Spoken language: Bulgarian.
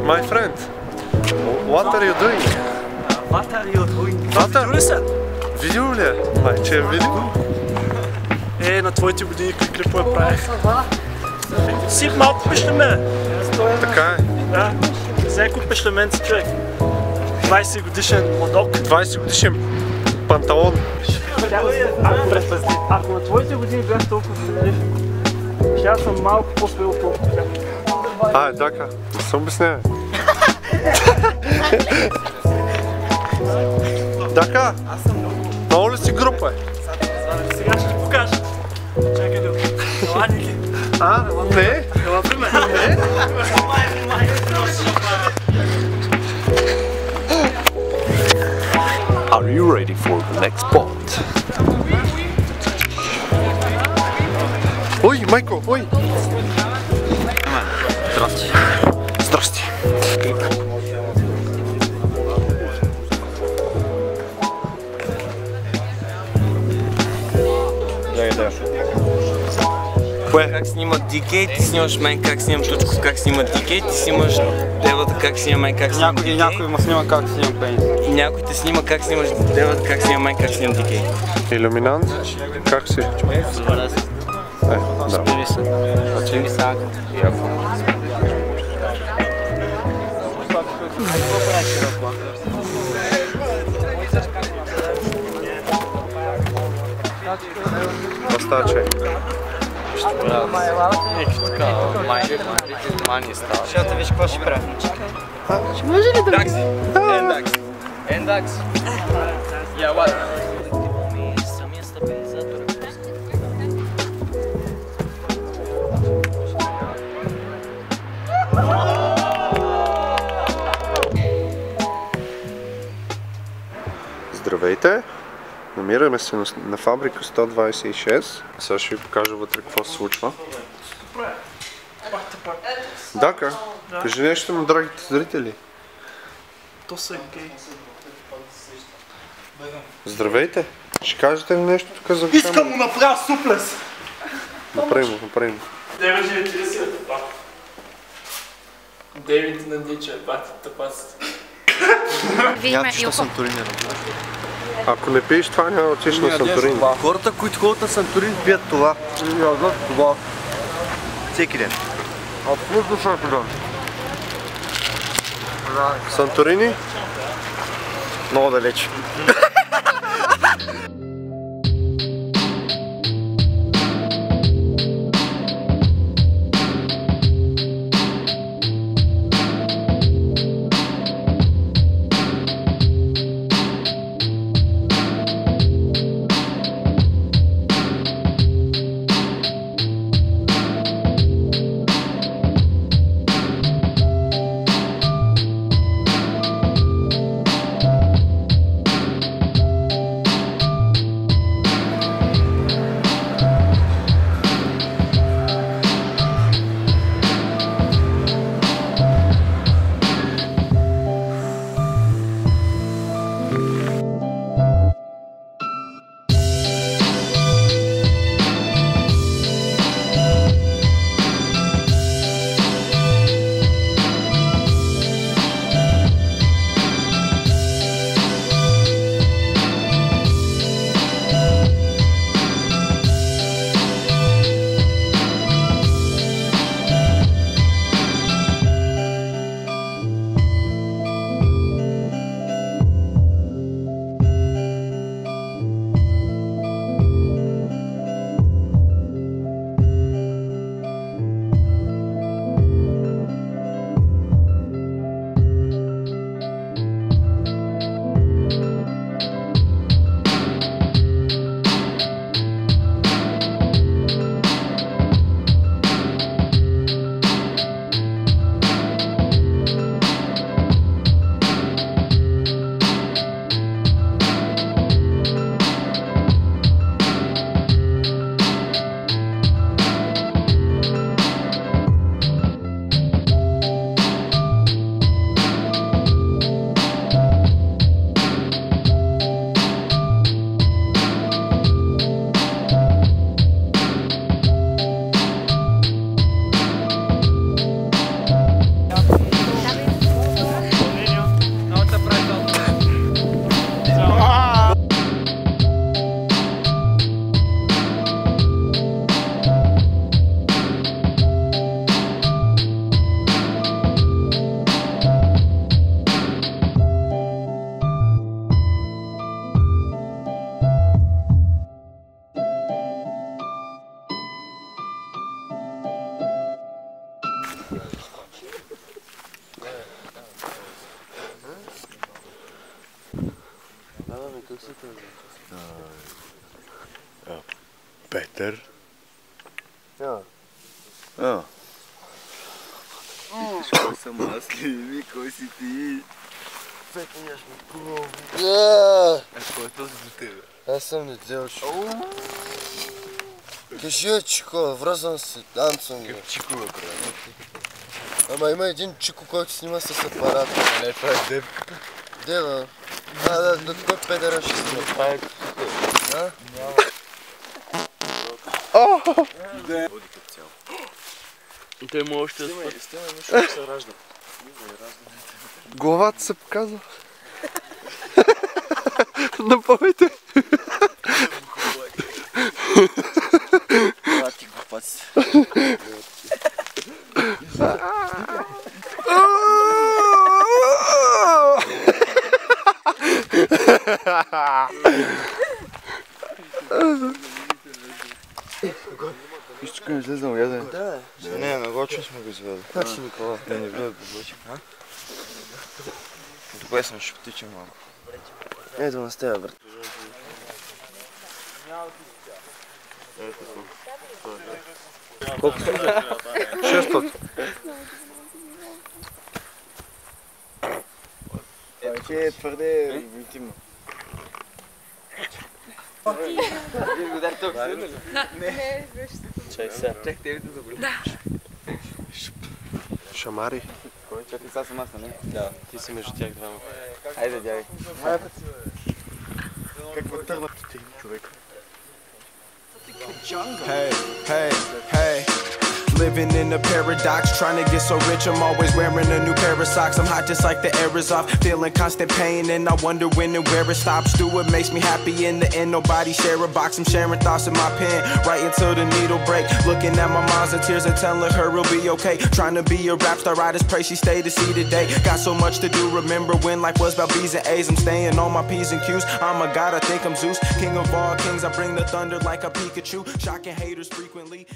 my friend. What are you doing? What are you doing? Видео ли се? Видео ли е? Майче е видео? На твоите години какви клипове правих. Си малко пешлеме. Така е. Да. Всеко пешлеменци човек. 20 годишен модок. 20 годишен панталон. Ако на твоите години бях толкова щастлив, ще съм малко по-свил толкова. Дака, не се обяснявай. Дака, много ли си група е? Сега ще ти покажа. Чакай да. Ела, Ники. Не? Ела при мен. Are you ready for the next spot? Ой, Майко, ой! Здрасти. Здрасти. Как снимат DK, ти снимаш мен как снимам Тучков, как снимат DK, ти снимаш Девата как снимам мен как снимам DK. Някой ме снима как снимам пенис. И някой те снима как снимаш Девата как снимам мен как снимам DK. Иллюминант, как си? Добре. Да. Спири се. Очи са. Яко. Остаче. Така, мани става. Ще виж какво ще правим. Може ли да... Такси. Ендакс. Я, what? Здравейте! Намираме се на фабрика 126. Сега ще ви покажа вътре какво се случва. Дака, кажи нещо на драгите зрители. То са гей. Здравейте! Ще кажете ли нещо тук за Искам му направя суплес! Направи му. Девет живе ти ли си от това? Дейвид на Ниче, бати тъпаците. Някой що Санторини разбира. Ако не пиеш това, няма да отиш на Санторини. Хората, които ходят на Санторини, пият това. Ядат това. Всеки ден. Абсолютно всеки ден. Санторини? Много далеч. Петър. Кой съм аз ли? Кой си ти? Кой е този за тебе? Аз съм Неделчо. Кажи, Чико, връзвам се, танцам го. Чико, бе, брат. Ама има един Чико, който снима с апарата. Не, това е Дев. Дева. Да, кой педера ще снима? Това е А? Той му още да спът. Стима нещо се ражда. Главата се показва. Напомните. Това ти глупаци. Виж, тук не излезнал, яде. Да. Не, нарочно сме го извели. Как си, Никола? Не влезе по блъчик. Добре съм, ще потичам малко. Ето на стея, брат. Колко са? 600. Че е твърде интимно. Чай сега. Шамари. Чакай, сега съм аз, не? Да, ти си между тях двама. Хайде, дявай. Какво търнат ти, човек? Hey, hey, hey. Living in a paradox, trying to get so rich, I'm always wearing a new pair of socks. I'm hot just like the air is off, feeling constant pain, and I wonder when and where it stops. Do what makes me happy in the end, nobody share a box. I'm sharing thoughts in my pen, right until the needle break. Looking at my mom's in tears and telling her it'll be okay. Trying to be a rap star, I just pray she stay to see the day. Got so much to do, remember when life was about B's and A's. I'm staying on my P's and Q's, I'm a god, I think I'm Zeus. King of all kings, I bring the thunder like a Pikachu. Shocking haters frequently.